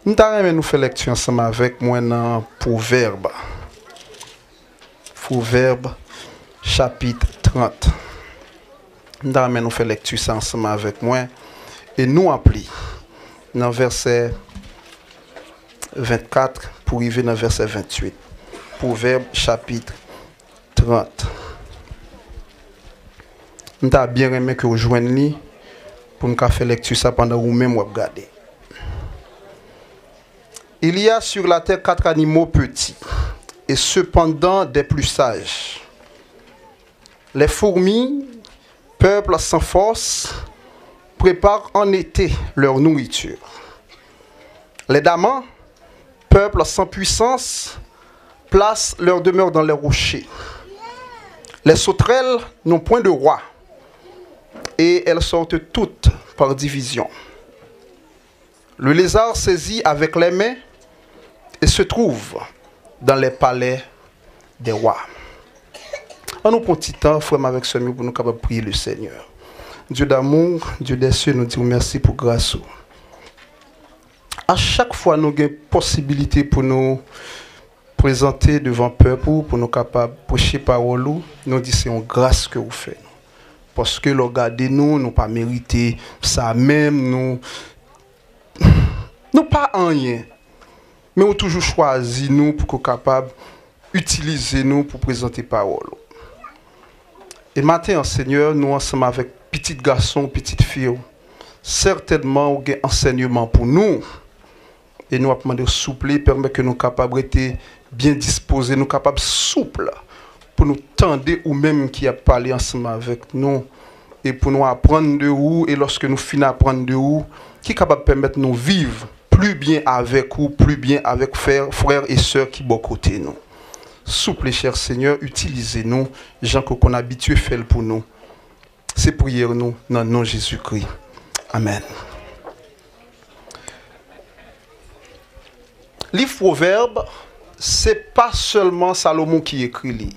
Nous allons faire lecture ensemble avec moi dans Proverbe. Proverbe chapitre 30. Nous allons faire lecture ça ensemble avec moi et nous appeler dans verset 24 pour arriver dans verset 28. Proverbe chapitre 30. Nous avons bien aimé que vous joignez pour nous faire lecture ça pendant que vous-même regardez. Il y a sur la terre 4 animaux petits, et cependant des plus sages. Les fourmis, peuple sans force, préparent en été leur nourriture. Les damans, peuple sans puissance, placent leur demeure dans les rochers. Les sauterelles n'ont point de roi, et elles sortent toutes par division. Le lézard saisit avec les mains et se trouve dans les palais des rois. On nous prend un petit temps, frère, avec ce pour nous capables de prier le Seigneur. Dieu d'amour, Dieu des cieux, nous disons merci pour grâce. À chaque fois, nous avons une possibilité pour nous présenter devant le peuple, pour nous capables de prêcher parole, nous disons c'est une grâce que vous faites. Parce que regardez-nous, nous pas mérité ça même, nous pas rien. Mais on toujours choisi nous pour qu'on capable utiliser nous pour présenter parole. Et maintenant, Seigneur, nous ensemble avec petits garçons, petites filles, certainement on a un enseignement pour nous. Et nous avons demandé souple, permet que nous capables d'être bien disposés, nous capables souples pour nous tendre ou même qui a parlé ensemble avec nous et pour nous apprendre de vous et lorsque nous finissons d'apprendre de vous, qui est capable de permettre nous vivre plus bien avec vous, plus bien avec frères et sœurs qui sont à côté de nous. Souple, cher Seigneur, utilisez-nous, gens qu'on a habitué faire pour nous. C'est prière nous dans le nom de Jésus-Christ. Amen. Livre Proverbe, c'est pas seulement Salomon qui écrit.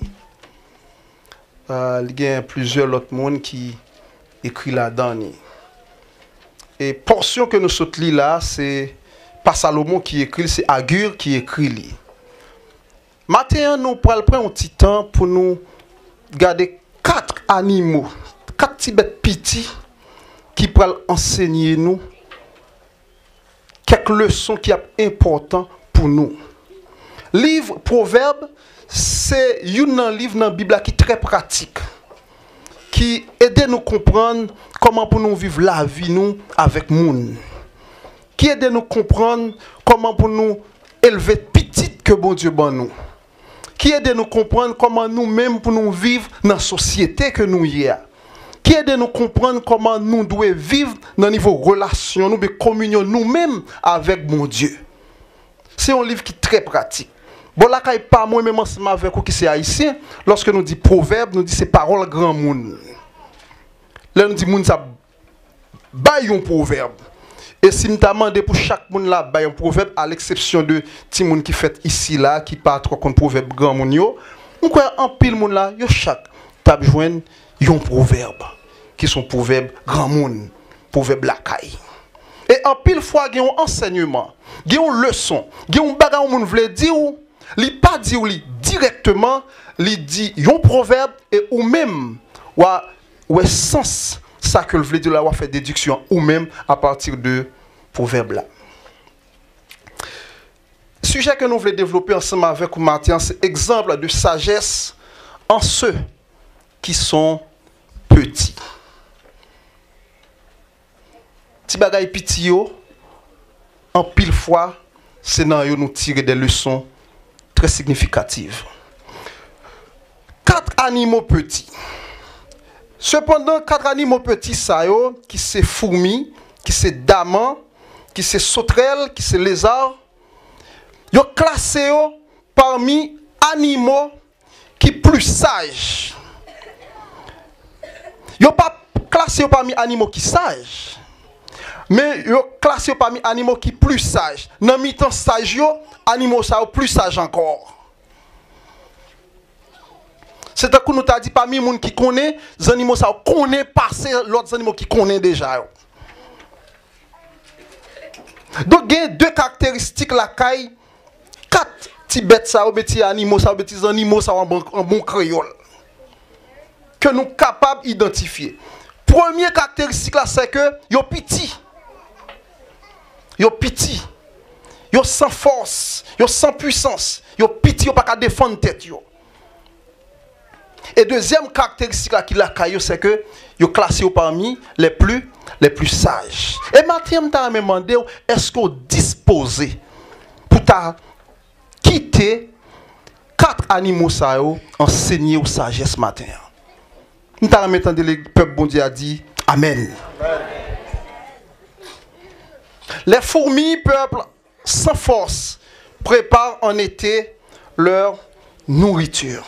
Il y a plusieurs autres monde qui écrit là-dedans. Et portion que nous sautons là, c'est pas Salomon qui écrit, c'est Agur qui écrit. Maintenant, nous prenons un petit temps pour nous garder 4 animaux, 4 petits bêtes petits qui peuvent enseigner nous quelques leçons qui sont importantes pour nous. Livre Proverbe, c'est un livre dans la Bible qui est très pratique, qui aide nous à comprendre comment pour nous vivre la vie nous avec monde, qui aide nous à comprendre comment pour nous élever petit que bon Dieu ban nous, qui aide nous à comprendre comment nous-mêmes pour nous vivre dans la société que nous y a, qui aide nous à comprendre comment nous devons vivre dans le niveau relation, nous communion nous-mêmes avec bon Dieu. C'est un livre qui est très pratique. Bon, là, quand il pas moi-même ensemble avec vous qui c'est haïtien, lorsque nous dit proverbe, nous dit c'est parole grand monde. Là, nous dit moun ça bail un proverbe. Et si nous demandons pour chaque monde là bail un proverbe, à l'exception de ti moun qui fait ici là, qui pas trop contre proverbe grand monde yo, nous croit en pile monde là, yo chaque t'a joindre un proverbe qui sont proverbes grand monde, proverbe la caille. Et en pile fois il y a un enseignement, il y a une leçon, il y a un bagage moun vle dire ou li pas dire li directement, li dit un proverbe et ou même ou sens ça que le veut dire là ou faire déduction ou même à partir de proverbe là. Sujet que nous voulons développer ensemble avec vous Martin, c'est exemple de sagesse en ceux qui sont petits. Ti bagay piti yo en pile fois c'est dans yo nous tirer des leçons très significatives. 4 animaux petits. Cependant, 4 animaux petits, ça yo, qui c'est fourmis, qui c'est daman, qui c'est sauterelles, qui c'est lézards, yo classé yo parmi animaux qui plus sages. Yo pas classé yo parmi animaux qui sages. Mais yo classé parmi animaux qui plus sages. Dans mi-temps sage yo, animaux ça plus sages encore. C'est un coup nous t'a dit parmi les gens qui connaissent, les animaux ça connaît passer l'autre animaux qui connaissent déjà. Donc, il y a deux caractéristiques la caille, quatre petits bêtes, ça, petits animaux, ça, petits animaux, ça, en bon créole. Que nous sommes capables d'identifier. Première caractéristique là, c'est que yo petit. Yo petit. Yo sans force, yo sans puissance, yo petit, yo pas qu'à défendre tête yo. Et deuxième caractéristique là qui la caillou, c'est que yo classé parmi les plus sages. Et maintenant, je t'a demandé est-ce qu'on disposé pour ta quitter quatre animaux ça yo enseigner aux sagesse matin. Nous t'a demandé le peuple bon Dieu a dit amen. Amen. Les fourmis peuple sans force préparent en été leur nourriture.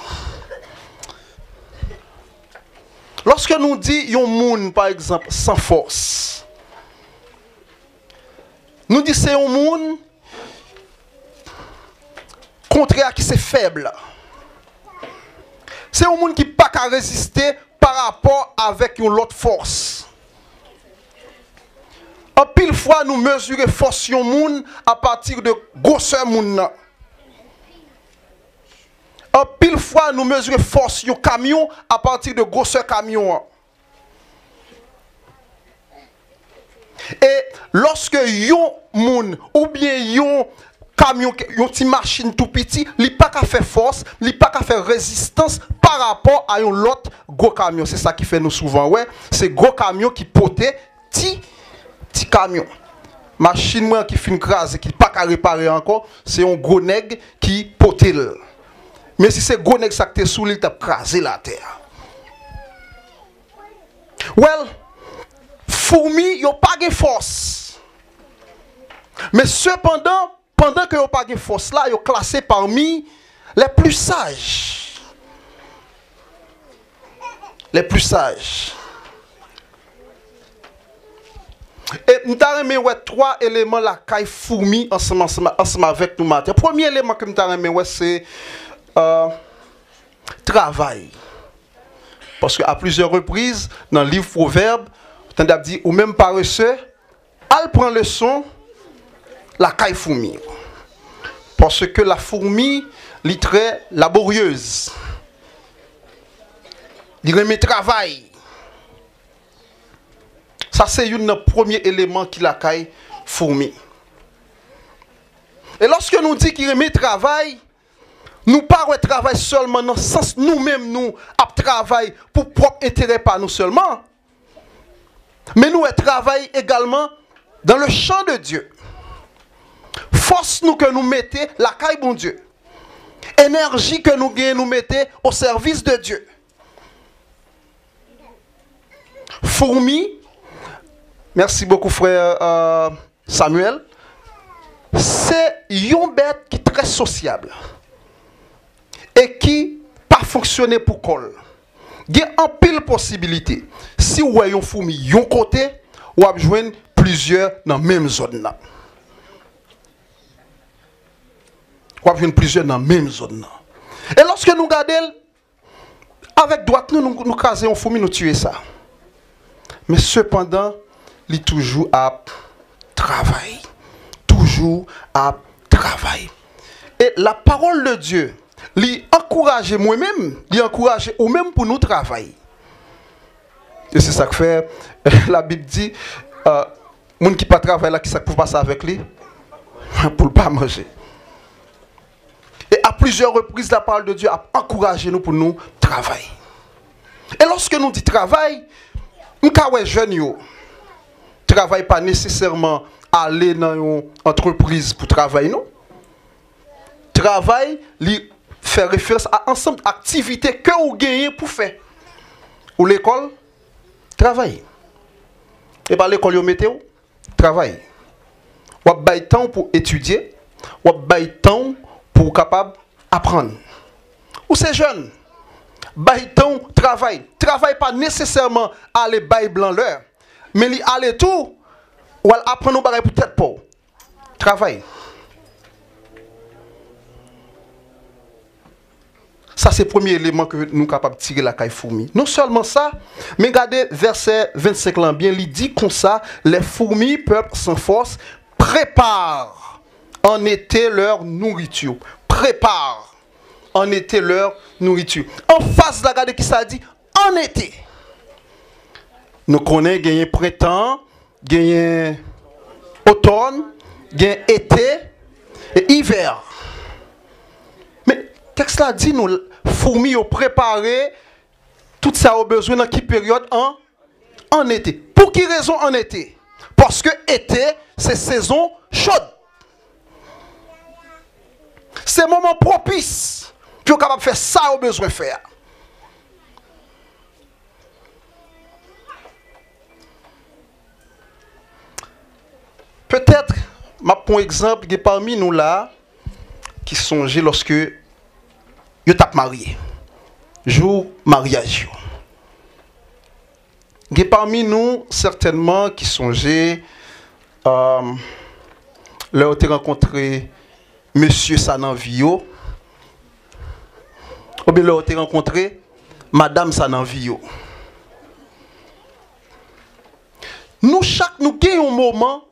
Lorsque nous disons un monde, par exemple, sans force, nous disons c'est un monde contraire qui c'est faible. C'est un monde qui n'a pas qu'à résister par rapport avec une autre force. En pile fois, nous mesurons force du monde à partir de grosseur monde. En pile fois, nous mesurons force du camion à partir de grosseur camion. Et lorsque yon monde ou bien yon camion, yon petite machine tout petit, il pas qu'à faire force, il pas qu'à faire résistance par rapport à un autre gros camion. C'est ça qui fait nous souvent, ouais. C'est gros camion qui pote petit camion. Machine moi qui fait une crase qui pas qu'à réparer encore, c'est un gros nègre qui pote. Mais si c'est gros nègre ça qui sous il t'a crasé la terre. Well, fourmi yo pas de force. Mais cependant, pendant que yo pas de force là, yo classé parmi les plus sages. Les plus sages. Et nous avons trois éléments la caille fourmi ensemble avec nous matin. Le premier élément que nous avons c'est travail. Parce qu'à plusieurs reprises, dans le livre Proverbe, on a dit, ou même paresseux, elle prend le son, la caille fourmi. Parce que la fourmi est très laborieuse. Il remet travail. Ça, c'est le premier élément qui la caille fourmi. Et lorsque nous disons qu'il remet travail, nous parlons de travail seulement dans le sens nous-mêmes, nous travaillons pour propre intérêt, pas nous seulement. Mais nous travaillons également dans le champ de Dieu. Force nous que nous mettons la caille bon Dieu. Énergie que nous gagnons, nous mettons au service de Dieu. Fourmi. Merci beaucoup, frère Samuel. C'est une bête qui est très sociable et qui pas fonctionner pour col. Il y a un pile possibilité. Si vous avez une fourmi d'un côté, vous avez joindre plusieurs dans la même zone. Vous avez joindre plusieurs dans la même zone. Et lorsque nous regardons, avec droite, nous casons une fourmi, nous tuons ça. Mais cependant, il est toujours à travailler. Toujours à travailler. Et la parole de Dieu, il encourage moi-même, il encourage ou même pour nous travailler. Et c'est ça que fait, la Bible dit, moun qui pas travailler là, qui ça peut passer avec lui? Pour ne pas manger. Et à plusieurs reprises, la parole de Dieu a encouragé nous pour nous travailler. Et lorsque nous disons travail, nous sommes jeunes. Travail pas nécessairement aller dans une entreprise pour travailler, non. Travail, lui fait référence à ensemble d'activités que vous gagnez pour faire. Ou l'école, travail. Et par l'école, vous mettez travail. Vous avez temps pour étudier, vous avez temps pour capable apprendre. Ou c'est jeune, vous avez temps travail. Travail pas nécessairement aller bailler blanc l'heure. Mais il aller tout, ou apprendre nos bagages peut-être pas. Travail. Ça, c'est le premier élément que nous sommes capables de tirer la caille fourmi. Non seulement ça, mais regardez verset 25 là, bien, il dit comme ça, les fourmis, peuple sans force, prépare en été leur nourriture. Prépare en été leur nourriture. En face de la garde qui ça dit en été. Nous connaissons gagner printemps, gagner automne, gagner été et hiver. Mais texte là dit nous fourmis au préparer tout ça au besoin dans quelle période en été. Pour quelle raison en été? Parce que été c'est saison chaude. C'est moment propice pour capable faire ça au besoin de faire. Peut-être, pour exemple, il y a parmi nous là qui songeaient lorsque ils sont mariés. Jour mariage. Il y a parmi nous certainement qui songeaient leur ont rencontré Monsieur Sananvio, ou bien leur ont rencontré Madame Sananvio. Nous gagnons un moment,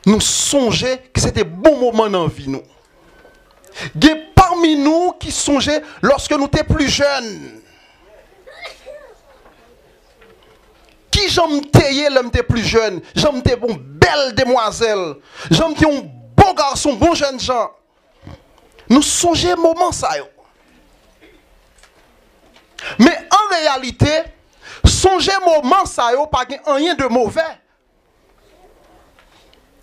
nous songeons que c'était un bon moment dans la vie. Nous. Il y a parmi nous qui songeaient lorsque nous étions plus jeunes. Qui j'aime tailler l'homme plus jeune, j'aime une belle demoiselle, j'aime un bon garçon, bon jeune gens. Nous songeons moment ça. Mais en réalité, songer moment ça yo pas rien de mauvais.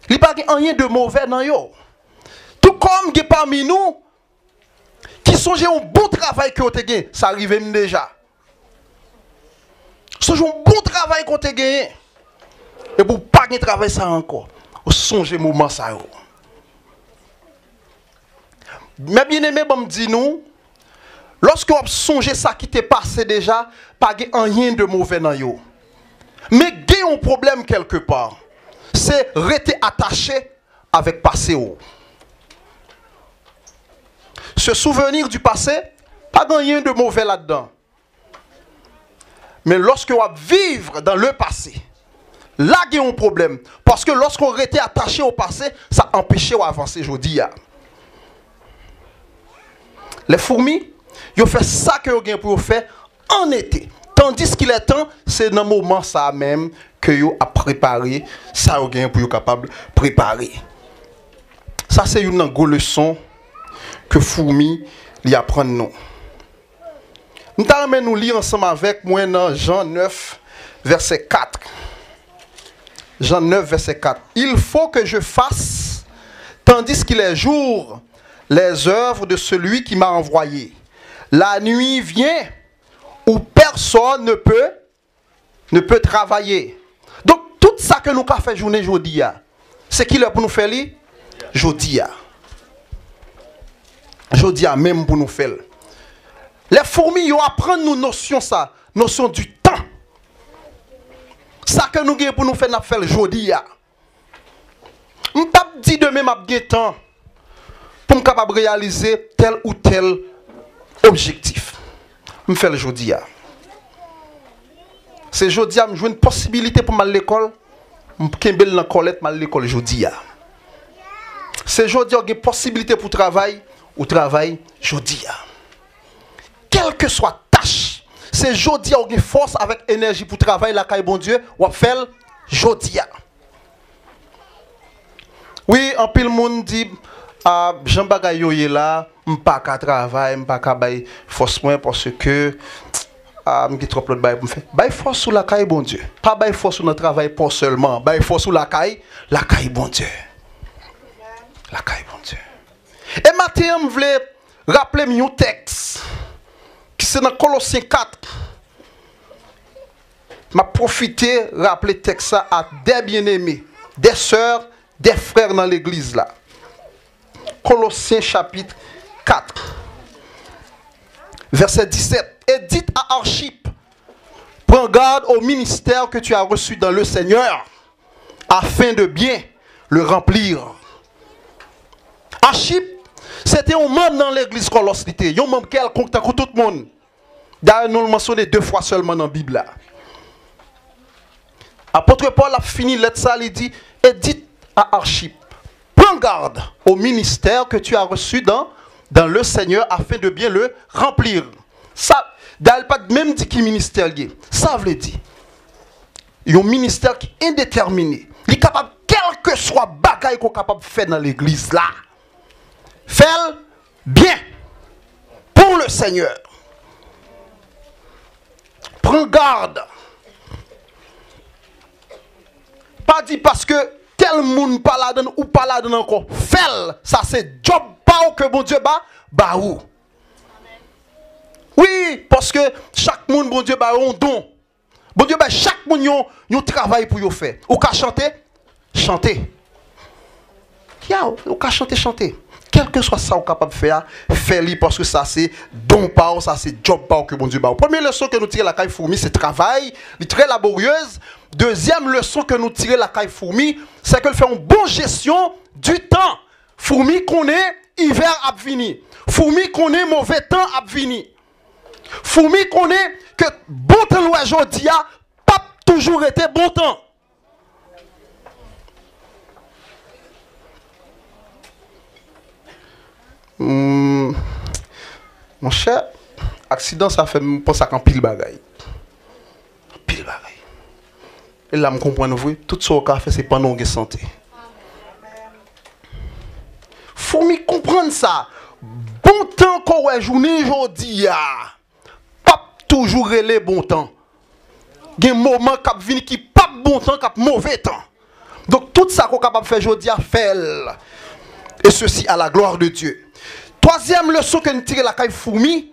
Il pas rien de mauvais dans yo. Tout comme qui parmi nous qui songeait un bon travail que vous avez gagné, ça arrive même déjà. Songez un bon travail qu'on a gagné. Et pour pas gagner travail ça encore. Songez moment ça yo. Mais bien aimé bon dit nous lorsque vous songez ça qui t'est passé déjà, pas rien de mauvais dans yo. Mais il y a un problème quelque part. C'est rester attaché avec passé. Se souvenir du passé, pas rien de mauvais là-dedans. Mais lorsque vous vivre dans le passé, là il y a un problème. Parce que lorsqu'on reste attaché au passé, ça empêche d'avancer aujourd'hui. Les fourmis, ils font ça que vous avez pour faire en été. Tandis qu'il est temps, c'est dans le moment ça même que vous avez préparé, ça vous avez pour capable de préparer. Ça c'est une grande leçon que fourmis lui apprennent nous. Nous allons nous lire ensemble avec moi dans Jean 9, verset 4. Jean 9, verset 4. Il faut que je fasse, tandis qu'il est jour, les œuvres de celui qui m'a envoyé. La nuit vient où personne ne peut travailler. Donc, tout ça que nous avons fait journée aujourd'hui, c'est qu'il est pour nous faire aujourd'hui. Aujourd'hui, même pour nous faire. Les fourmis, ils apprennent nous notion ça, notion du temps. Ça que nous avons pour nous faire, nous faire aujourd'hui. Je ne peux pas dire demain, je vais temps pour me capable réaliser tel ou tel objectif. Je fais le aujourd'hui. C'est aujourd'hui, je joue une possibilité pour aller à l'école. Je vais dans la colette, à l'école aujourd'hui. C'est aujourd'hui, j'ai une possibilité pour travailler ou travail aujourd'hui. Quelle que soit la tâche, c'est aujourd'hui, j'ai une force avec énergie pour travailler la caille bon Dieu, ou faire aujourd'hui. Oui, en pile monde dit Jean Bagayoye là, m'pas qu'à travailler, m'pas qu'à bailler force moins parce que m'gi trop l'autre bail pour me faire. Bail force sur la caille bon Dieu. Pas bail force sur notre travail pas seulement, bail force sur la caille bon Dieu. La caille bon Dieu. Et maintenant, je voulais rappeler un texte qui c'est dans Colossiens 4. M'a profité rappeler texte ça à des bien-aimés, des sœurs, des frères dans l'église là. Colossiens chapitre 4, verset 17. Et dites à Archippe, prends garde au ministère que tu as reçu dans le Seigneur, afin de bien le remplir. Archippe, c'était un membre dans l'église Colosse, un membre quelconque, tout le monde. D'ailleurs, nous le mentionnons 2 fois seulement dans la Bible. Apôtre Paul a fini lettre ça, il dit, et dites à Archip, prends garde au ministère que tu as reçu dans le Seigneur afin de bien le remplir. Ça, d'ailleurs, pas même dit qui ministère lié. Ça veut dire, il y a un ministère qui est indéterminé. Il est capable, quel que soit bagaille qu'on est capable de faire dans l'église là, faire bien pour le Seigneur. Prends garde. Pas dit parce que tel monde pas là dedans ou pas là dedans encore. Fais, ça c'est job pas que bon Dieu ba ou. Oui, parce que chaque monde bon Dieu ba un don. Bon Dieu ba chaque monde yon travail pour yo faire. Ou ka chanter, chanter. Ou ka chanter. Quel que soit ça ou capable de faire, fais-le parce que ça c'est don pas, ça c'est job pas que bon Dieu ba. Première leçon que nous tirons la caille fourmi, c'est travail, elle est très laborieuse. Deuxième leçon que nous tirons la caille fourmi, c'est qu'elle fait une bonne gestion du temps. Fourmi connaît hiver à venir. Fourmi connaît mauvais temps à venir. Fourmi connaît que bon temps aujourd'hui a pas toujours été bon temps. Mon cher, accident ça fait me penser à un pile bagaille. Pile bagaille. Et là, je comprends, vous, tout ce qu'on a fait, c'est pendant que santé. Faut me comprendre ça. Bon temps qu'on a journée aujourd'hui, pas toujours les bon temps. Il y a un moment qui vient qui pas bon temps, qui mauvais temps. Donc tout ça qu'on est capable de faire aujourd'hui, fait. Et ceci à la gloire de Dieu. Troisième leçon que nous tirons la caille fourmi,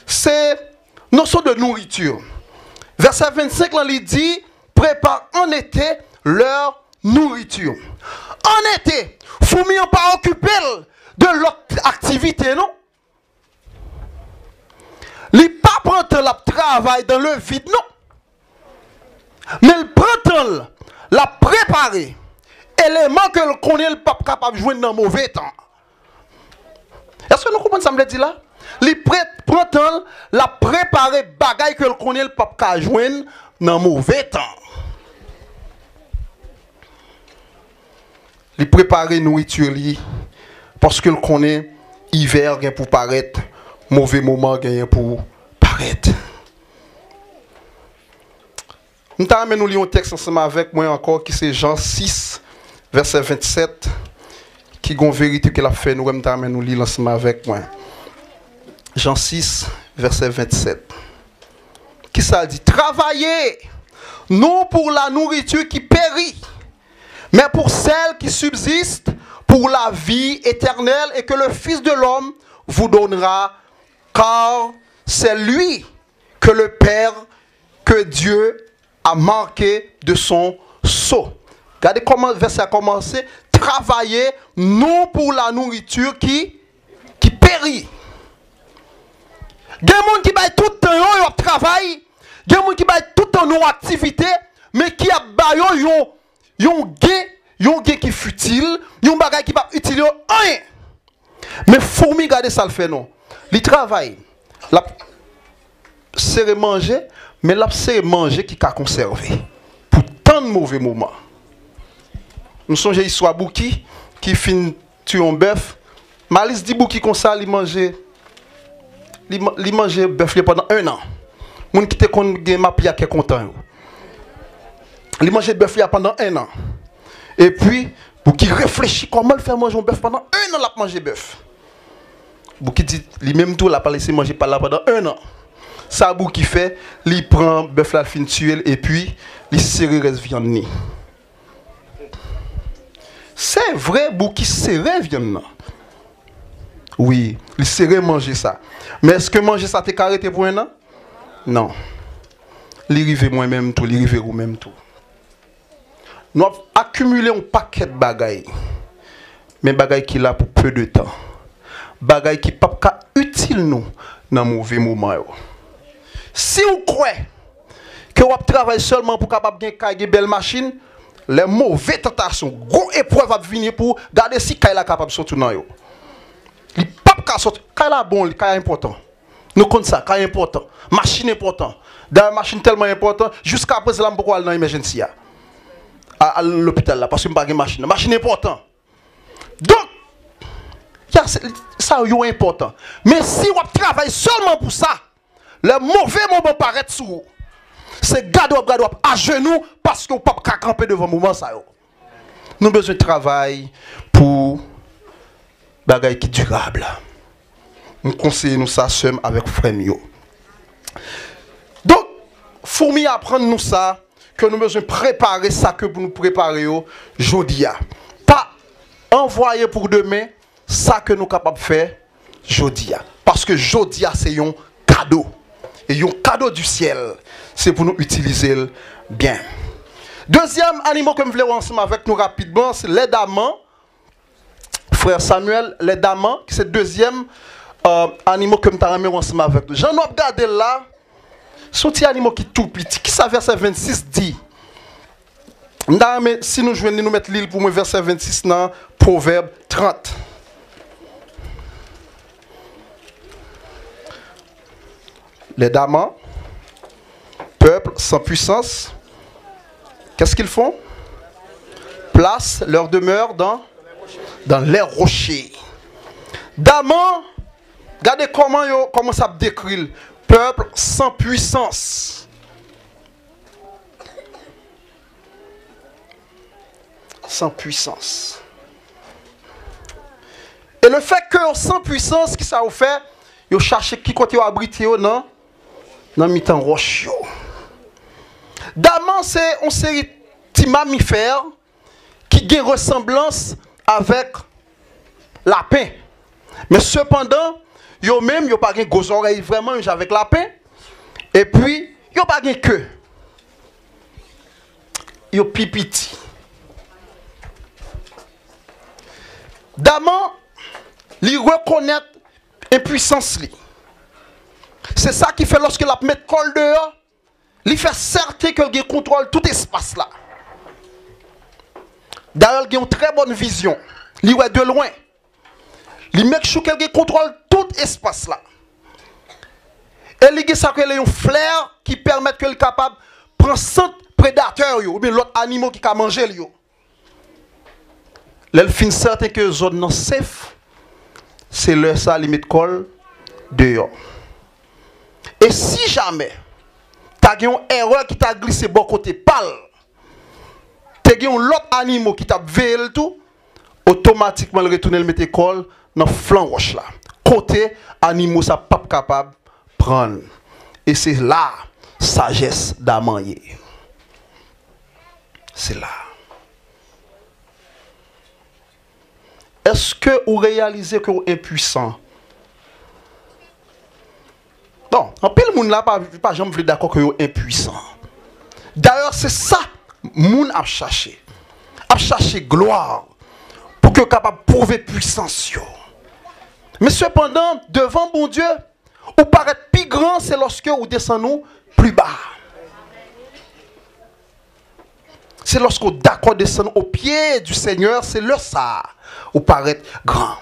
c'est notion de nourriture. Verset 25, là, il dit, prépare en été leur nourriture. En été, fourmi n'ont pas occupé de l'autre activité, non? Les pas prendre le travail dans le vide, non? Mais le prend la préparer. Élément que le connaît le pape capable de jouer dans mauvais temps. Est-ce que nous comprenons ça me dit là? Les prend la préparer bagaille que le connaît le pape capable de jouer dans mauvais temps. Les préparer nourriture li parce que le connaît hiver gain pour paraître, mauvais moment gain pour paraître. Nous allons lire un texte ensemble avec moi encore qui c'est Jean 6 verset 27 qui est une vérité qu'il a fait nous allons nous lire ensemble avec moi. Jean 6 verset 27. Qui ça dit? Travaillez non pour la nourriture qui périt, mais pour celle qui subsiste pour la vie éternelle et que le Fils de l'homme vous donnera, car c'est lui que le Père, que Dieu a marqué de son sceau. Regardez comment le verset a commencé. Travailler non pour la nourriture qui périt. Il y a des gens qui baillent tout le temps leur travail, il y a des gens qui baillent tout le temps leur activité, mais qui a baillé yon gain qui futile, yon bagay qui pas utile rien. Mais fourmi regarder ça le fait non. Il travaille, la serre manger, mais la serre manger qui a conservé pour tant de mauvais moments. Nous songeons histoire Bouki qui fin tuer un bœuf. Malice dit Bouki comme ça, il mangeait bœuf pendant 1 an. Moun qui te kon gen ma pia qui content. Il mangeait bœuf pendant 1 an. Et puis Bouki réfléchit comment le faire manger un bœuf pendant 1 an la manger bœuf. Bouki dit lui même tout la pas laisser manger par là pendant 1 an. Ça Bouki fait, il prend bœuf la fin tuer et puis il serre reste viande ni. C'est vrai, Bouki serré viande. Oui, il serré manger ça. Mais est-ce que manger ça t'es arrêté pour 1 an? Non. Il arrive moi-même tout, il arrive vous-même tout. Nous avons accumulé un paquet de bagailles. Mais bagailles qui là pour peu de temps. Bagailles qui pas utile nous dans mauvais moment. Si vous croyez que vous travaillez seulement pour capable gagner belle machine, les mauvaises tentations, gros épreuves vont venir pour garder si Kaila capable de sortir dans yo. Les papes sortir, Kaila bon, Kaila important. Nous connaissons ça, Kaila important. Machine important. Dans machine tellement important, jusqu'à présent, pourquoi aller dans l'emergency. à l'hôpital là parce que je n'ai pas de machine. La machine est importante. Donc, ça est important. Mais si on travaille seulement pour ça, le mauvais moment paraît sur vous. C'est garder à genoux parce que vous ne pouvez pas camper devant le moment. Nous avons besoin de travail pour des choses qui sont durables. Nous conseillons ça seul avec frère. Donc, fourmi apprendre nous ça, que nous avons besoin de préparer ça que pour nous préparer aujourd'hui. Pas envoyer pour demain ça que nous sommes capables de faire aujourd'hui. Parce que aujourd'hui, c'est un cadeau. Et un cadeau du ciel, c'est pour nous utiliser bien. Deuxième animal que je voulais voir ensemble avec nous rapidement, c'est les damans. Frère Samuel, les damans, c'est le deuxième animal que je voulais voir ensemble avec nous. J'en ai regardé là, ce petit animal qui est tout petit, qui ça verset 26 dit. Si nous jouons, nous mettre l'île pour moi, verset 26 dans Proverbe 30. Les damans, peuple sans puissance, qu'est-ce qu'ils font? Place leur demeure dans les rochers. Damans, regardez comment ça décrit. Peuple sans puissance. Sans puissance. Et le fait que sans puissance, qui ça vous fait? Vous cherchez qui côté vous abrité, non? Dans le temps roche. Daman, c'est une série de petits mammifères qui ont une ressemblance avec lapin. Mais cependant, yo même yo pas de gros oreilles vraiment avec lapin. Et puis, yo pas de queue. Yo pipiti. Daman, li reconnaît impuissance li. C'est ça qui fait lorsque la met col dehors, il fait certain qu'il contrôle tout espace là. D'ailleurs, il a une très bonne vision. Il voit de loin. Il met sure qu'il contrôle tout espace là. Et il a un flair qui permet qu'il est capable de prendre 100 prédateurs ou bien l'autre animal qui a mangé. Il fin certain que zone non safe, c'est le ça limite col dehors. Et si jamais tu as une erreur qui t'a glissé bon côté pâle, tu as un autre animal qui t'a veillé tout, automatiquement le retourner le mettre col dans flanc roche là. Côté animal ça pas capable de prendre. Et c'est là sagesse d'Amanier. C'est là. Est-ce que vous réalisez que vous êtes impuissant? Non, en plus le monde là pas jamais d'accord que vous êtes impuissant. D'ailleurs, c'est ça moun a cherché. A cherché gloire pour que capable prouver puissance. Mais cependant, devant bon Dieu, ou paraître plus grand, c'est lorsque vous descendez plus bas. C'est lorsque vous d'accord descendre au pied du Seigneur, c'est le ça, ou paraître grand.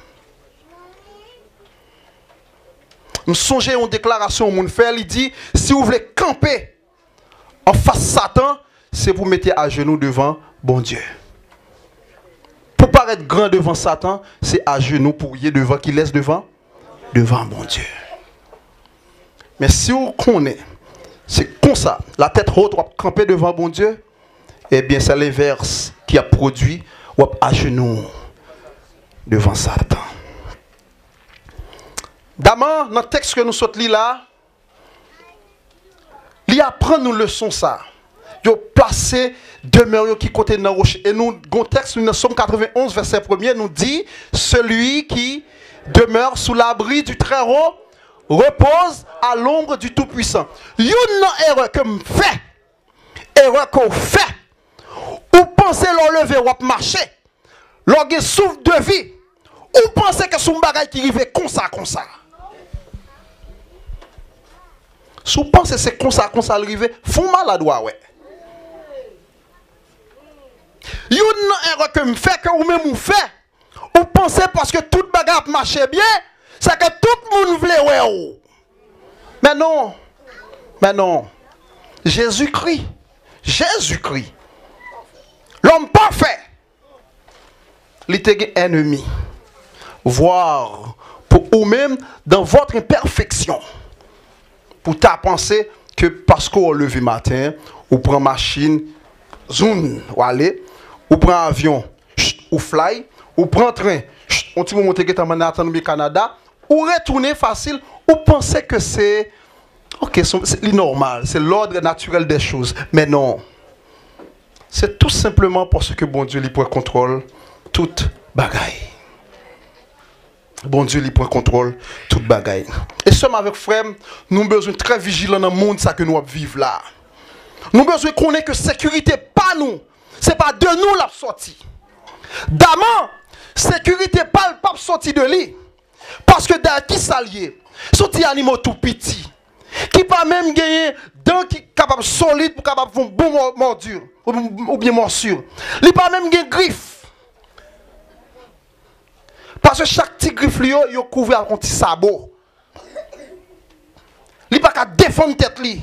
Nous songeons une déclaration au monde fait, il dit, si vous voulez camper en face de Satan, c'est pour mettre à genoux devant bon Dieu. Pour paraître grand devant Satan, c'est à genoux pour y devant qui laisse devant bon Dieu. Mais si vous connaissez, c'est comme ça, la tête haute, ou camper devant bon Dieu, eh bien c'est l'inverse qui a produit, ou à genoux devant Satan. D'abord, dans le texte que nous sommes là, il apprend nous leçon ça. Il a placé demeure qui côté dans roche. Et nous, le texte, nous Somme 91, verset 1er, nous dit, celui qui demeure sous l'abri du Très-Haut repose à l'ombre du Tout-Puissant. Il y a une erreur que je fais, erreur qu'on fait, ou pensez l'enlever ou marcher, l'orgue souffle de vie, ou pensez que son bagage qui arrive comme ça. Si vous pensez que c'est comme ça arrive, font mal à doigt, ouais. Il y a une erreur que je fais, que vous-même vous faites. Vous pensez parce que tout bagage marche bien, c'est que tout le monde voulait, ouais. Mais non. Jésus-Christ. il était ennemi. Voire pour vous-même dans votre imperfection. Pour ta pensée que parce qu'on levé matin, ou prend machine, zoom, ou aller, ou prend avion, ou fly, ou prend train, on peut monter que Manhattan au Canada, ou retourner facile, ou penser que c'est ok, c'est normal, c'est l'ordre naturel des choses. Mais non. C'est tout simplement parce que bon Dieu lui prend contrôle toute bagaille. Bon Dieu lui prend contrôle toute bagaille. Et sommes avec frère, nous avons besoin très vigilants dans le monde ça que nous vivons là. Nous avons besoin qu'on ait que sécurité pas nous. C'est pas de nous la sortie. D'amant, sécurité pas sorti de lui. Parce que dans qui s'allier, sorti animaux tout petits, qui pas même gagner dents qui capable solide pour capable faire bon mordure ou bien morsure. Il pas même gagner griffe. Parce que chaque petit griffe lui yo couvert avec un petit sabot. Il pas qu'à défendre tête li.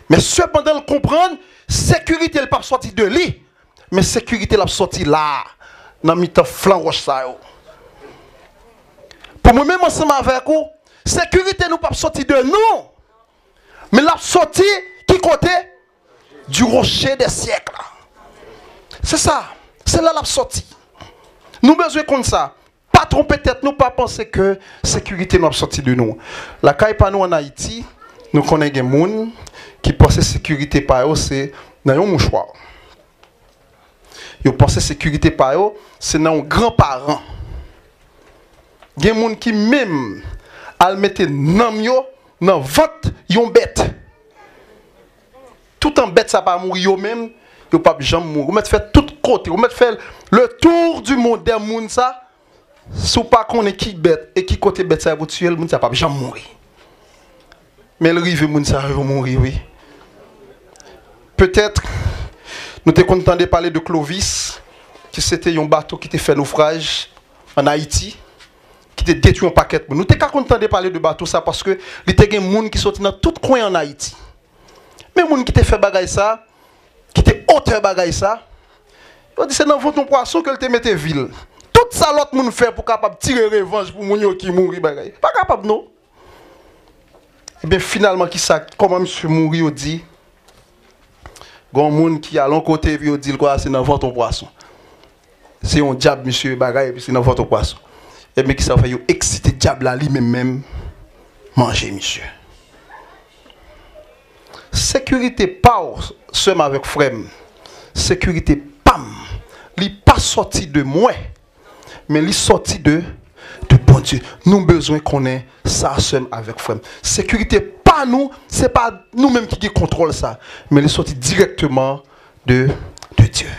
Mais cependant le comprendre, sécurité elle pas sorti de lui, mais sécurité la sorti là dans mi-temps flanc roche ça yo. Pour moi-même ensemble avec vous, sécurité nous pas sorti de nous, mais la sortie qui côté du rocher des siècles. C'est ça, c'est là la sortie. Nous besoin comme ça. Pas tromper tête, nous pas penser que sécurité nous a sorti de nous. La caille pas nous en Haïti, nous connaissons des gens qui pensent sécurité par eux, c'est dans un mouchoir. Ils pensent sécurité par eux, c'est dans un grand-parent. Il y a des gens qui même al mettre dans ventre yon bête. Tout en bête ça pas mourir yo même, yo pas jamais mourir. Vous mettez faire tout côté, vous mettez faire le tour du monde des monde ça. Si pas connaît qui bête et qui côté bête ça vous tuer, le monde ça pas jamais mourir. Mais le rive monde ça va mourir oui. Peut-être nous t'es content de parler de Clovis qui c'était un bateau qui t'a fait naufrage en Haïti. Qui te détruit un paquet. Nous t'es content de parler de bateau ça parce que il y a des gens qui sont dans tout coin en Haïti. Mais les gens qui te fait bagay ça, qui te auteur bagay ça, ils disent c'est dans votre poisson que te mette ville. Tout ça l'autre monde fait pour capable tirer revanche pour moun qui mourir bagay. Pas capable non. Et bien finalement qui ça comment monsieur mourir dit gon monde qui a l'un côté puis dit quoi c'est dans votre poisson. C'est un diable monsieur bagay puis c'est dans votre poisson. Et bien qui ça fait yo exciter diable là lui-même manger monsieur. Sécurité pas seulement avec frère. Sécurité pam. Li pas sorti de moi mais li sorti de bon Dieu. Nous besoin qu'on ait ça seulement avec frère. Sécurité pas nous, c'est pas nous-mêmes qui contrôle ça, mais li sorti directement de Dieu.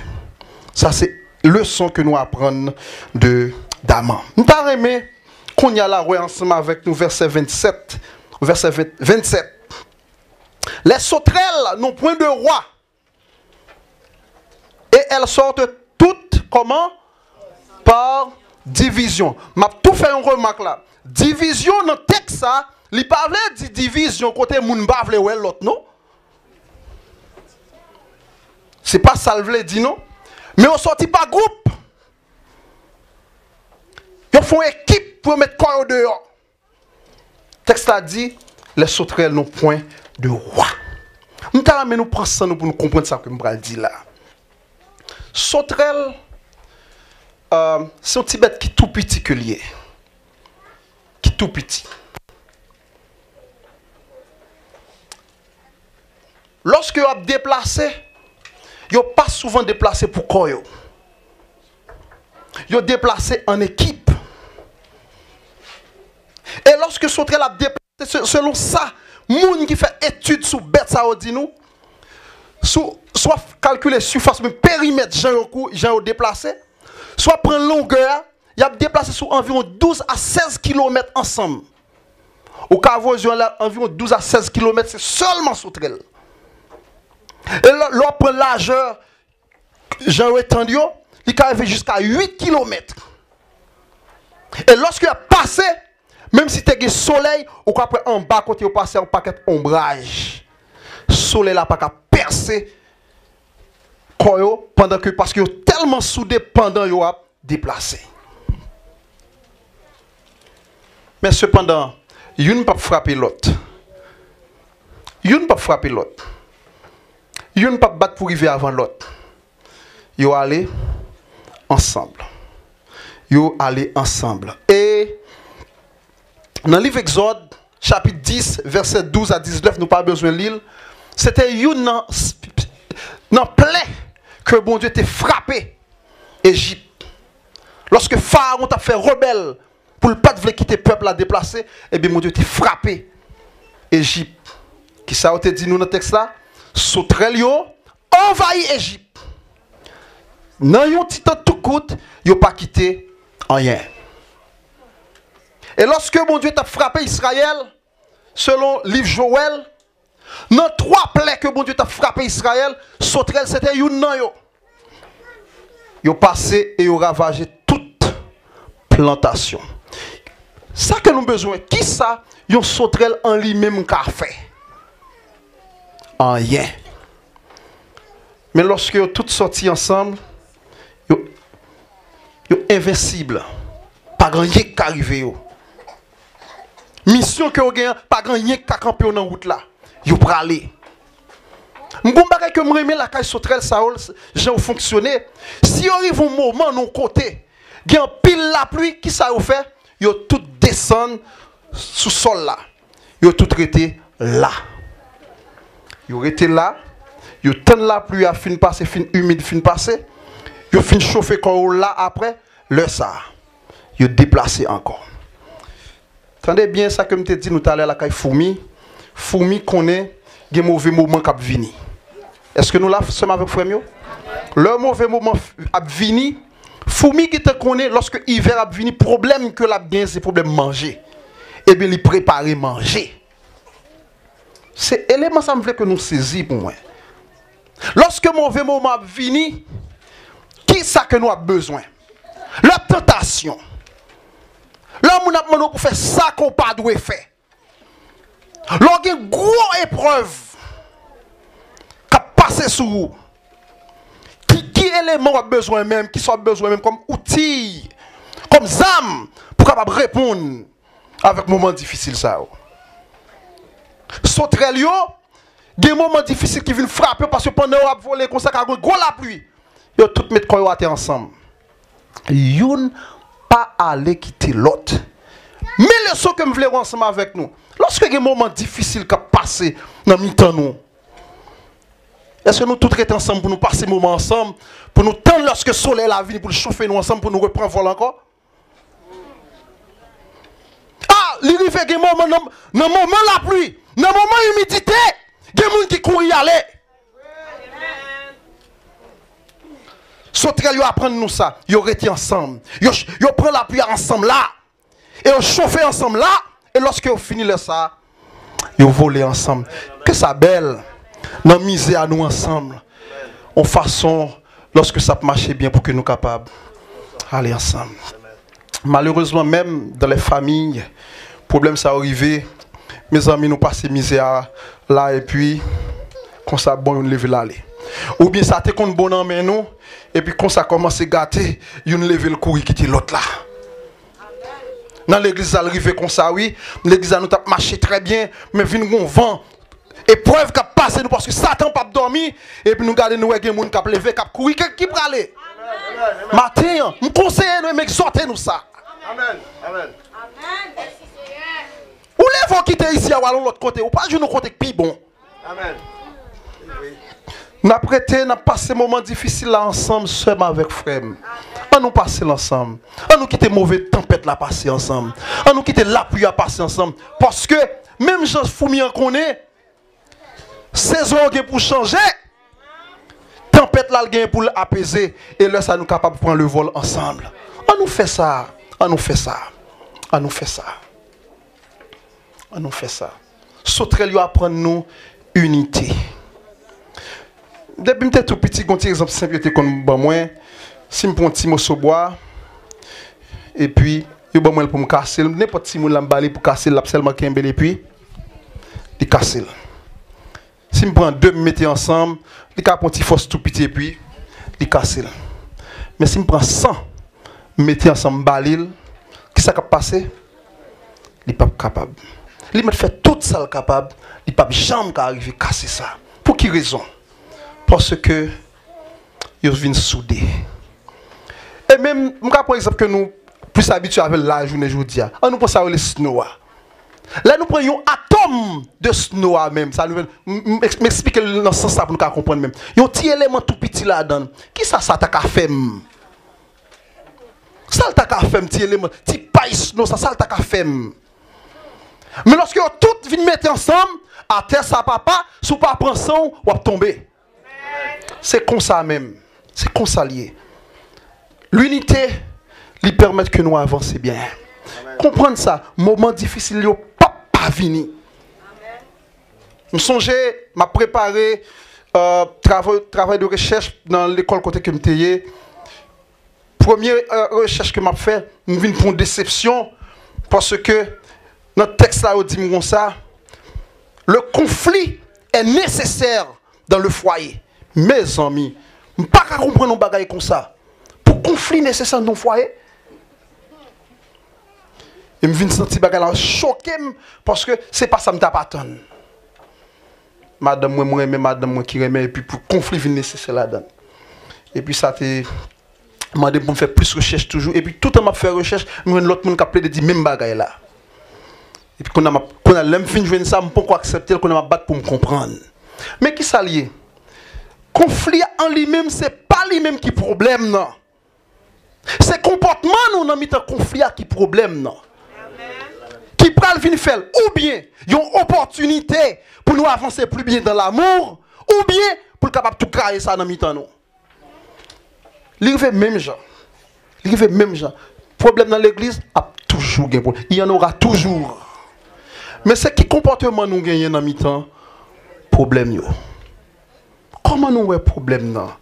Ça c'est leçon que nous apprenons de Daman. Nous t'avons aimé qu'on y a la ensemble avec nous verset 27. Verset 27. Les sauterelles n'ont point de roi. Et elles sortent toutes comment? Par division. M'a tout fait une remarque là. Division dans le texte ça, il parle de division côté moun bavle ou l'autre non? C'est pas ça le veut dire non? Mais on sortit par groupe. Ils font équipe pour mettre corps dehors. Le texte a dit, les sauterelles n'ont point de roi. Nous nous prenons ça pour nous comprendre ça que je dis là. Sauterelle, c'est un petit bête qui est tout petit que lié. Qui est tout petit. Lorsque vous êtes déplacé, vous n'êtes pas souvent déplacé pour quoi. Vous êtes déplacé en équipe. Et lorsque sauterelle a déplacé, selon ça, moun qui fait étude sur bête ça dit nous, soit calculer surface, mais périmètre, j'ai déplacé, soit prendre longueur, il a déplacé sur environ 12 à 16 km ensemble. Au cas où environ 12 à 16 km, c'est seulement sauterelle. Et l'on prend largeur, j'ai étendu, il arrive jusqu'à 8 km. Et lorsqu'il a passé, même si tu as soleil, ou après en bas, côté, tu passes un paquet ombrage. Soleil là, pas qu'à percer. Pendant que, parce que tellement soudé pendant yo déplacé. Mais cependant, il ne peut pas frapper l'autre. Il ne peut pas frapper l'autre. Il ne peut pas battre pour arriver avant l'autre. Ils vont aller ensemble. Ils vont aller ensemble. Et dans le livre Exode, chapitre 10, verset 12 à 19, nous n'avons pas besoin de lire. C'était une plaie que bon Dieu t'a frappé Égypte. Lorsque Pharaon t'a fait rebelle pour ne pas quitter le peuple à déplacer, et bien mon Dieu t'a frappé Égypte. Qui ça a été dit nous dans le texte là? Sauterelle yo envahi Égypte. Dans yon petit temps tout coûte, yo pas quitté rien. Et lorsque mon Dieu t'a frappé Israël, selon le livre Joël, dans 3 plaies que mon Dieu t'a frappé Israël, sauterelle c'était yon nan yo. Yo passé et yo ravagé toute plantation. Ça que nous avons besoin, qui ça yon sauterelle en lui-même qu'a fait? Rien. Mais lorsque vous tous sortis ensemble, vous êtes invincible. Pas grand rien qui arrive. Mission que vous gagnez, pas grand rien qui camper dans la route là. Vous pouvez aller. Je ne sais pas que je remets la caille sauterelle, ça j'ai fonctionné. Si vous arrivez un moment, non côté, il y a un pile la pluie, qui ça vous fait? Vous tout descend sous le sol là. Vous tout été là. Vous été là. Vous tenez la pluie à fin passer, fin humide, fin passer. Vous fin chauffer quand là après, le ça. Vous déplacé encore. Attendez bien ça que je te dis nous tout à l'heure la caille fourmi. Fourmi connaît des mauvais moments qui viennent. Est-ce que nous là sommes avec frère mieux? Le mauvais moment a vini. Fourmi qui te connaît lorsque l'hiver a vini, problème que la bien c'est problème manger. Et bien il préparer manger. C'est élément ça me fait que nous saisissons pour moi. Lorsque mauvais moment vient, qui ça que nous avons besoin? La tentation. L'homme a demandé pour faire ça qu'on pas doit faire. Lorsqu'il y a une grosse épreuve qui a passé sur vous, qui élément a besoin même, qui soit besoin même comme outil, comme zame, pour capable répondre avec moment difficile ça. Sauterelle yo, des moments difficiles qui viennent frapper parce que pendant qu'on a volé comme ça, quand on a la pluie, yo tout mettre quoi ensemble. Youn pas aller quitter l'autre. Mais le son que me voulez ensemble avec nous. Lorsque il y a des moments difficiles qui passent dans le temps nous. Est-ce que nous tous sommes ensemble pour nous passer des moments ensemble, pour nous tendre lorsque le soleil la vie, pour nous chauffer nous ensemble, pour nous reprendre vol encore? Ah, il arrive des moments dans le moment la pluie. Dans le moment humidité, il y a des gens qui courent y aller. Sauterelle, ils apprennent nous ça. Ils restent ensemble. Ils prennent la pluie ensemble là. Et ils chauffent ensemble là. Et lorsque vous finissez ça, ils volent ensemble. Que ça belle. Dans la misère à nous ensemble. En façon, lorsque ça peut marcher bien pour que nous soyons capables d'aller ensemble. Malheureusement, même dans les familles, problème ça arrivé. Mes amis nous passent misère là et puis quand ça bon on lever l'aller. Ou bien ça te compte bon en main nous et puis quand ça commence à gâter, on lever le courir quitter l'autre là. Dans l'église arrivé comme ça oui, l'église nous t'a marché très bien mais vinn gon vent épreuve qui passe nous parce que Satan pas dormir et puis nous garder nous gen moun qui lever qui courir qui pour aller. Matin, me conseiller nous m'exhorter nous ça. Amen. Amen. Amen. Ou les vont quitter ici à l'autre côté, ou pas jouer nous côté plus bon. Amen. Nous prêté, nous passé moments difficiles là ensemble, seulement avec frère. On nous passer ensemble. On nous quitter mauvaise tempête là passer ensemble. On nous quitter la pluie à passer ensemble. Parce que même Jean Foumi en connaît, saison pour changer, tempête là pour apaiser, et là ça nous capable de prendre le vol ensemble. On nous fait ça. On nous fait ça. On nous fait ça. On nous fait ça. Sauterelle lui apprend nous unité. Depuis que tout petit, un petit exemple simple comme moi, si je prends un petit morceau de bois, et puis, je vais pour me casser, n'importe qui me balai pour casser, l'absellement qui et puis, il casse. Si je prends deux, me mettre ensemble, il prend un petit force tout petit, et puis, il casse. Mais si je prends 100, mettez ensemble balil, qui ça qui passé? Il n'est pas capable. Il m'a fait tout ça capable, il n'est pas jamais arrivé à casser ça. Pour quelle raison? Parce que ils viennent souder. Et même, par exemple, que nous plus habitués avec la journée aujourd'hui, on nous pense à les snow. Là, nous prenons un atome de snow même. Ça nous m'explique dans ce sens pour nous comprendre même. Il y a un petit élément tout petit là-dedans. Qui ça t'a fait? Ça t'a fait un petit élément, petit paille snow, ça t'a fait. Mais lorsque tout viennent mettre ensemble, à terre ça papa, si vous pas prendre son, vous tomber. C'est comme ça même. C'est comme ça lié. L'unité lui permet que nous avancions bien. Amen. Comprendre ça, moment difficile, il n'y a pas venir. Je songe, m'a préparé travail de recherche dans l'école côté que je première recherche que m'a fait, je viens pour une déception parce que notre texte là dit comme ça, le conflit est nécessaire dans le foyer. Mes amis, je ne peux pas comprendre nos bagailles comme ça. Pour conflit nécessaire dans le foyer. Et je viens de sentir bagaille choqué parce que c'est pas ça que je t'attends. Madame moi aime madame moi qui remet et puis pour conflit vient nécessaire là-dedans. Et puis ça t'est demandé pour me faire plus de recherche toujours et puis tout le temps m'a fait recherche, moi l'autre monde qui a appelé de dire même bagaille là. Et puis qu'on a l'aime fin jouer ça, je peux pas accepter qu'on a battre pour me comprendre. Mais qui ça lié? Conflit en lui-même, c'est pas lui-même qui problème non. C'est comportement nous dans mitan conflit qui problème non. Qui pral vinn faire ou bien une opportunité pour nous avancer plus bien dans l'amour ou bien pour capable tout crayer ça dans mitan nous. Il fait même gens. Il fait même gens. Problème dans l'église a toujours gagné. Il y en aura toujours. Mais c'est qui comportement nous gagnons dans mitan problème yo. Comment nous avons problème là?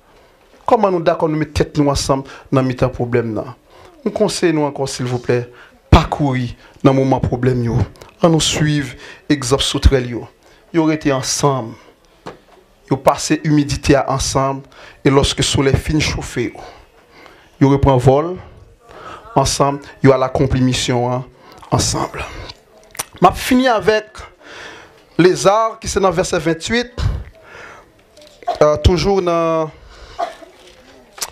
Comment nous d'accord nous mettre tête nous ensemble dans mitan problème là? On conseille nous encore s'il vous plaît parcourir dans moment problème yo. On nous suivre exemple sautrel yo. Yo été ensemble. Yo passer humidité ensemble et lorsque le soleil finit chauffer yo reprend vol ensemble, yo a l'accompli mission ensemble. M'a fini avec les arts qui c'est dans verset 28 toujours dans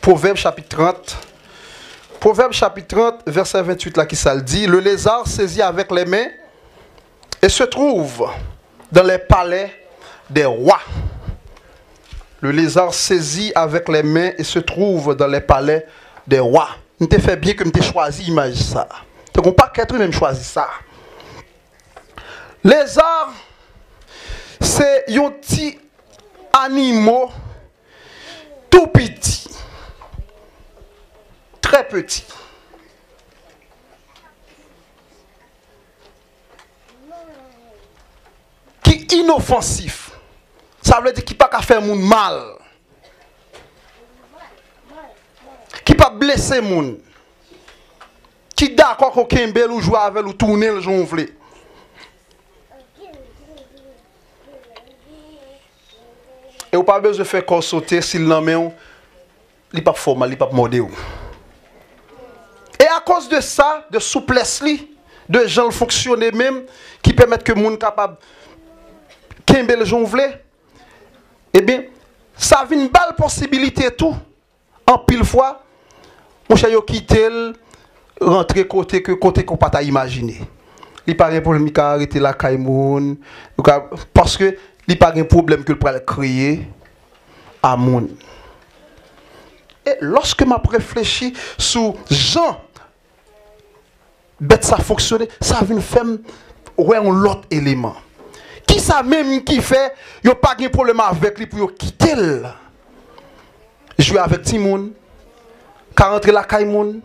Proverbe chapitre 30. Proverbe chapitre 30 verset 28 là qui ça le dit, le lézard saisit avec les mains et se trouve dans les palais des rois. Le lézard saisit avec les mains et se trouve dans les palais des rois. Je t'ai fait bien que je t'ai choisi l'image ça. Donc on pas qu'être même choisi ça. Lézard c'est un petit animal tout petit. Très petit. Qui est inoffensif. Ça veut dire qu'il ne peut pas faire moun mal. Qui ne peut pas blesser moun. Qui d'accord qu'on kembe ou jouer avec ou tourner le jonflé. Et ou pas besoin de faire corps sauter s'il n'en met un, il pas formal, il pas morder ou. Et à cause de ça, de souplesse li, de gens fonctionner même qui permettent que moun capable kembe le jonflé. Eh bien, ça vient une belle possibilité tout. En pile fois, mon cher yo quitter rentrer côté qu'on pas ta imaginer. Il pas un problème qui arrêter la caille parce que il pas un problème que le pourrait créer à moun. Et lorsque m'a réfléchi sur Jean bête ça fonctionner, ça vient faire ouais un autre élément. Qui ça même qui fait yo pas un problème avec lui pour quitter jouer avec Timoun, car rentrer la caille moun.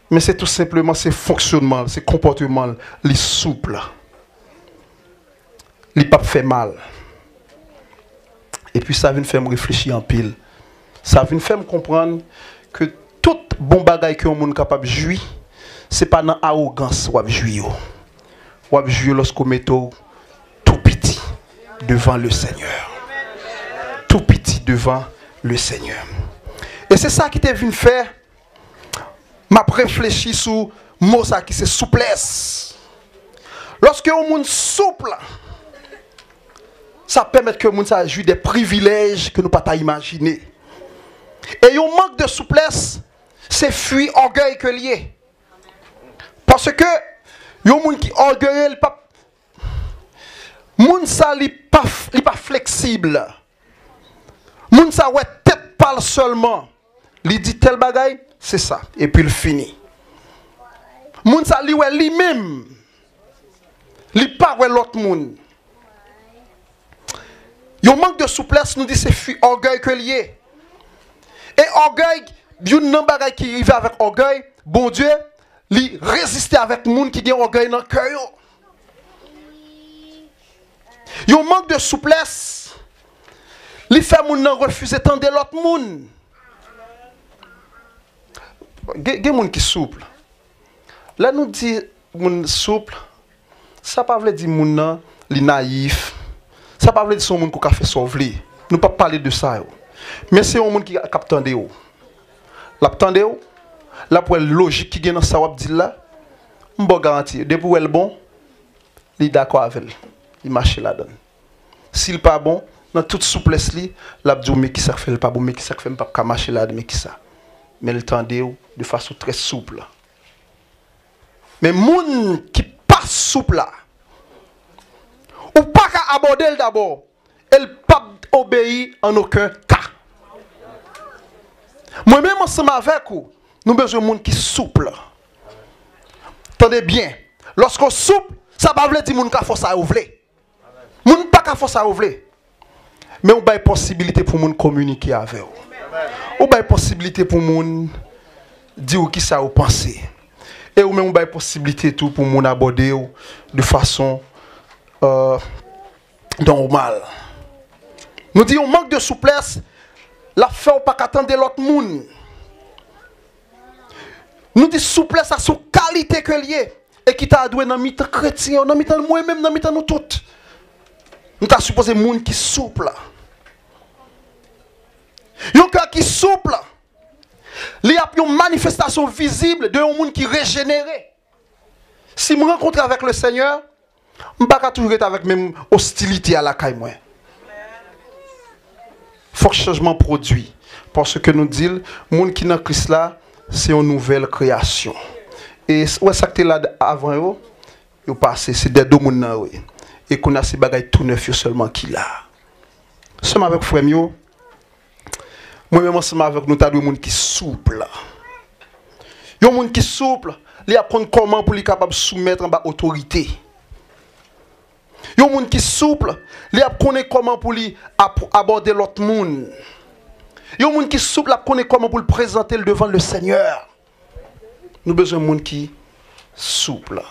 Mais c'est tout simplement ce fonctionnement, ce comportement, les souple. Il pas fait mal. Et puis ça vient faire me réfléchir en pile. Ça vient faire me comprendre que tout bon bagay que un monde capable jouir, c'est pas dans arrogance ou jouir. Ou jouir lorsqu'on met tout petit devant le Seigneur. Tout petit devant le Seigneur. Et c'est ça qui t'est venu faire m'a réfléchi sur le mot ça qui c'est souplesse. Lorsque on monde souple, ça permet que monde ça joue des privilèges que nous pas ta imaginer. Et un manque de souplesse, c'est fuir orgueil que lié. Parce que yon moun qui orgueilleux, moun ça li pas flexible. Moun ça ouais tête parle seulement. Li dit tel bagay, c'est ça et puis il finit. Moun ça li ouais lui-même. Li pas ouais l'autre moun. Yon manque de souplesse nous dit c'est fuir orgueil que lié. Et orgueil, yon nan bagay qui arrive avec orgueil, bon Dieu, li résister avec moun qui gen orgueil dans cœur yo. Yon manque de souplesse, li fait moun nan refuser tande l'autre moun. Gen moun qui souple. Là nous dit moun souple, ça pas veut dire moun nan li naïf. Ça pas veut dire son moun qui a fait sauver. Nous pas parler de ça yo. Mais c'est un monde qui capte tande yo. La tande yo. La pour logique qui gagne dans ça wap dit là, m'bo garantie depuis où elle bon, il d'accord avec elle. Il marche la donne. S'il pas bon, dans toute souplesse li, la dit mais qui ça fait pas bon, mais qui ça fait pas marcher là, mais qui ça. Mais le tande de façon très souple. Mais moun qui pas souple là, ou pas qu'à aborder d'abord, elle pas obéir en aucun cas. Moi-même ensemble avec vous, nous avons besoin de monde qui souple. Attendez bien. Lorsqu'on souple, ça ne veut pas dire que nous avons force à ouvrir. Nous n'avons pas force à ouvrir. Mais on a une possibilité pour nous communiquer avec vous. On a une possibilité pour nous dire qui ça vous pensez. Et on a une possibilité tout pour nous aborder de façon normale. Nous disons manque de souplesse, la fait ou pas qu'attendre l'autre monde. Nous disons souplesse à son qualité que lié et qui t'a doué dans mi-temps chrétien, dans mi-temps moi-même, dans mi-temps nous toutes. Nous t'a supposé monde qui souple. Un cœur qui souple, il y a une manifestation visible de un monde qui régénéré. Si je me rencontre avec le Seigneur, je ne vais pas toujours être avec même hostilité à la caille. Il faut que le changement produit. Parce que nous disons, le monde qui est dans Christ là, c'est une nouvelle création. Et ouais, ça que tu là avant, vous passez, c'est des deux mondes. Et qu'on a ces bagages tout neufs seulement qui là. Seulement avec frère, moi-même ensemble avec nous, tu as des gens qui souple. Il y a des gens qui souple, ils apprennent comment pour les capables de soumettre en bas autorité. Il y a des gens qui souple, ils apprennent comment pour les aborder l'autre monde. Il y a des gens qui souple, ils apprennent comment pour le présenter devant le Seigneur. Nous avons besoin de gens qui souple.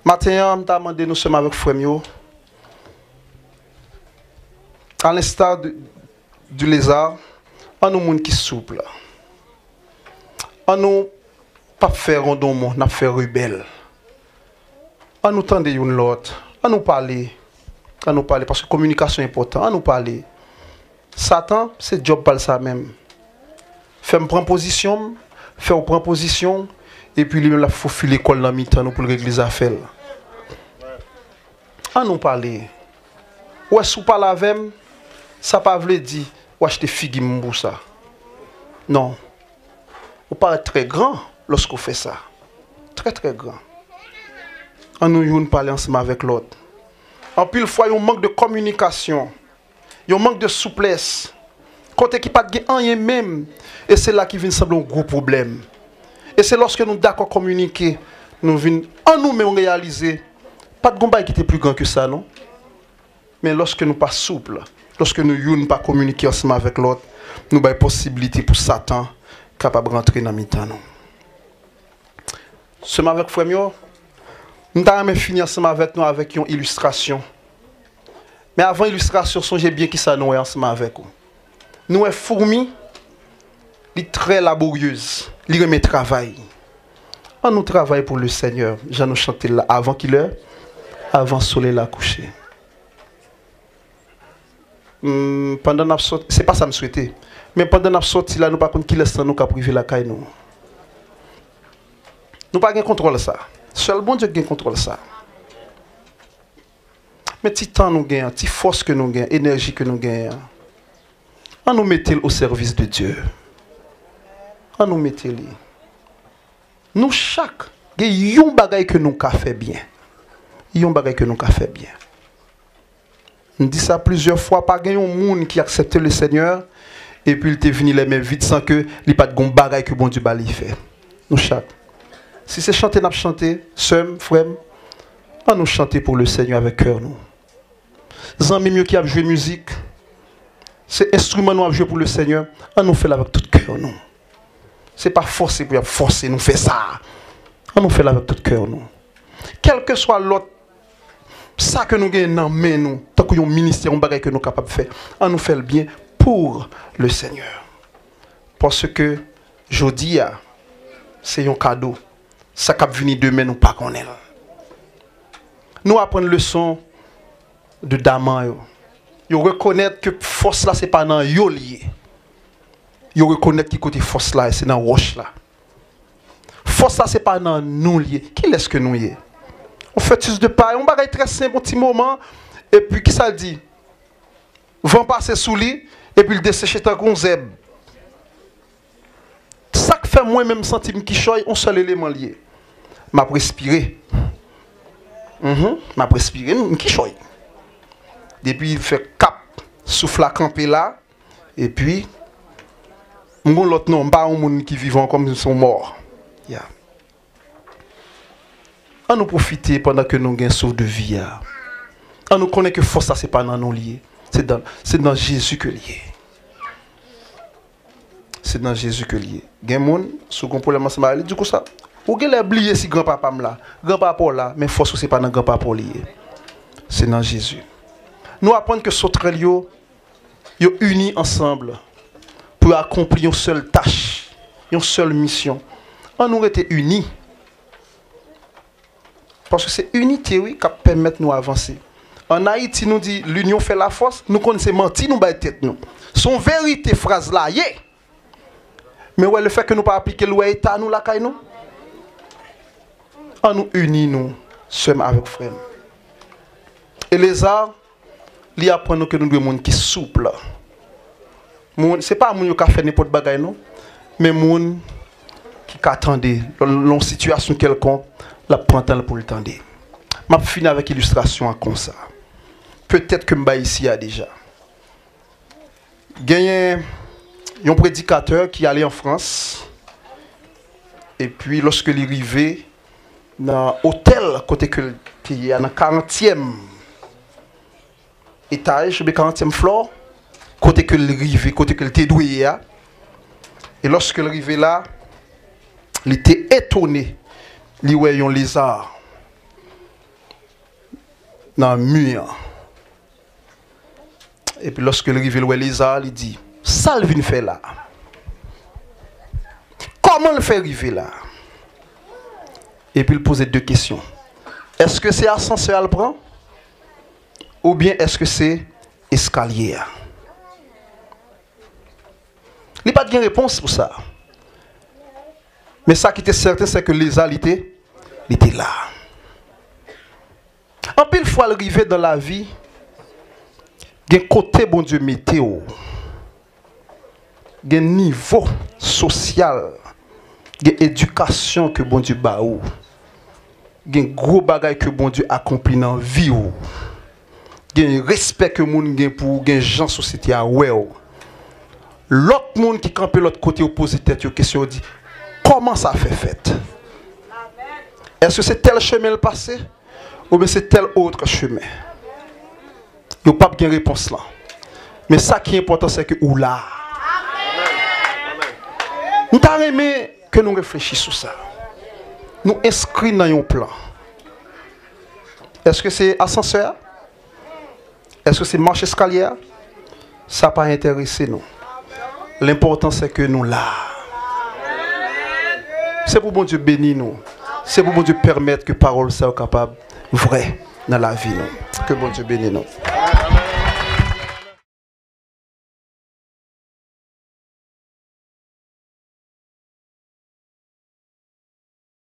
Maintenant, je demandé nous sommes avec frère Mio. À l'instar du lézard, on nous monde qui souple. On nous pas faire rondon, on a fait rebelle. On nous tendre une l'autre. On nous parler. On nous parler parce que communication est importante. On nous parler. Satan, c'est job pas ça même. Faire prendre position, faire prendre position et puis lui il faut filer l'école dans mi-temps pour régler les affaires. On nous parler. Ouais, sous parler avec ça pas veut dire ou acheter figue pour ça. Non. On paraît très grand lorsqu'on fait ça. Très très grand. On nous parler ensemble avec l'autre. En pile fois, il y a un manque de communication. Il y a un manque de souplesse. Quand il n'y a pas de rien même. Et c'est là qu'il vient sembler un gros problème. Et c'est lorsque nous d'accord communiquer, nous venons en nous-mêmes réaliser. Pas de combat qui était plus grand que ça, non? Mais lorsque nous pas souples, lorsque nous ne pas communiquer ensemble avec l'autre, nous avons une possibilité pour Satan capable de rentrer dans mi-temps. Seulement avec frère Mio, nous allons finir ensemble avec nous avec une illustration. Mais avant l'illustration, songez bien qui ça nous est ensemble avec nous. Nous sommes fourmis, très laborieuses, qui remet travail. On nous travaille pour le Seigneur. J'en nous chanter là avant qu'il heure, avant le soleil la coucher. pendant notre sortie, c'est pas ça me souhaiter. Mais pendant notre sortie là, nous pas contre qui laisse nous qu'a privé la caille nous. Nous pas gain contrôle ça. Seul bon Dieu gain contrôle ça. Mais petit temps nous gagnons, petit force que nous gagnons, énergie que nous gagnons. On nous mettez au service de Dieu. On nous mettez li. Nous chaque yon bagay que nous ka fait bien. Yon bagay que nous ka fait bien. On dit ça plusieurs fois, pas gen yon moun qui accepte le Seigneur et puis il te venu les mains vides sans que li pas de gon bagay que bon Dieu ba li fait. Nous chaque. Si c'est chanter n'a chanter, sœur, frère, on nous chanter pour le Seigneur avec cœur nous. Zami mieux qui a joué musique, c'est instrument nous a joué pour le Seigneur, on nous fait avec tout cœur nous. C'est pas forcer pour forcer nous faire ça. On nous fait avec tout cœur nous. Quel que soit l'autre ça que nous gagnons dans main nous, tant que nous ministère, un bagage que nous capable de faire, on nous fait le bien pour le Seigneur. Parce que jodi a c'est un cadeau. Ça cap venir demain nous pas connaît. Nous apprendre leçon de Daman yo reconnaître que force là c'est pas dans yo lié. Yo reconnaître qui côté force là c'est dans roche là. Force là c'est pas dans nous lié. Qui est-ce que nous y est? On fait juste de paille, on bagaille très simple un petit moment et puis qui ça dit? Vent passer sous lui et puis le dessécher tant qu'on zèbre. Ça que fait moi même sentir qui choy un seul élément lié. M'a respirer. M'a respirer qui choy. Depuis il fait cap souffle à camper là et puis mon l'autre non pas un monde qui vivant comme ils sont morts. Yeah. On nous profiter pendant que nous gagnons sauve de vie. On nous connaît que force ça c'est pas dans nous lié. C'est dans Jésus que lié. C'est dans Jésus que lié. Gen moun sous qu'on problème ensemble du coup ça. Ou gen les oublier si grand-papa là, grand-papa là, mais force c'est pas dans grand-papa lié. C'est dans Jésus. Nous apprenons que sauterelles yo unis ensemble pour accomplir une seule tâche, une seule mission. On nous été unis. Parce que c'est unité oui, qui permet de nous avancer. En Haïti, nous dit l'union fait la force, nous connaissons mentir, nous baillons tête nous. Son vérité phrase là, yeah. Mais ouais, le fait que nous pas appliquer l'État nous la caille nous. On nous unis nous, sommes avec frère. Et les arts, ils apprennent que nous devons monde qui souple. C'est pas moun qui fait n'importe bagaille non, mais moun qui attendait dans situation quelconque. La prend temps pour le tendre. Je vais finir avec illustration comme ça. Peut-être que je ici déjà. Il y a un prédicateur qui allait en France. Et puis lorsque il est arrivé dans l'hôtel, côté qui est dans le 40e étage, le 40e floor, côté que il est arrivé, côté que il était doué. Et lorsque il est arrivé là, il était étonné. Il y a un lézard dans le mur. Et puis lorsque il arrive le lézard, il dit, ça le vient faire là. Comment le fait arriver là? Et puis il pose deux questions. Est-ce que c'est ascenseur à le prendre? Ou bien est-ce que c'est escalier? Il n'y a pas de réponse pour ça. Mais ça qui était certain, c'est que les alités étaient là. En pile fois arrivé dans la vie, il y a un côté bon Dieu météo, il y a un niveau social, il y a une éducation que bon Dieu baou, il y a un gros bagage que bon Dieu accomplit dans la vie, il y a un respect que moun gen pour gen gens société a ouais. L'autre monde qui campe l'autre côté opposé tête yo question dit comment ça fait fait? Est-ce que c'est tel chemin le passé ou bien c'est tel autre chemin? Il n'y a pas de réponse là. Mais ça qui est important c'est que ou là. Nous t'avons aimé que nous réfléchissions sur ça. Nous inscrivons dans un plan. Est-ce que c'est ascenseur? Est-ce que c'est marche escalier? Ça n'a pas intéressé nous. L'important c'est que nous là. C'est pour bon Dieu bénir nous. C'est pour bon Dieu permettre que parole soit capable vrai dans la vie. Que bon Dieu bénisse nous.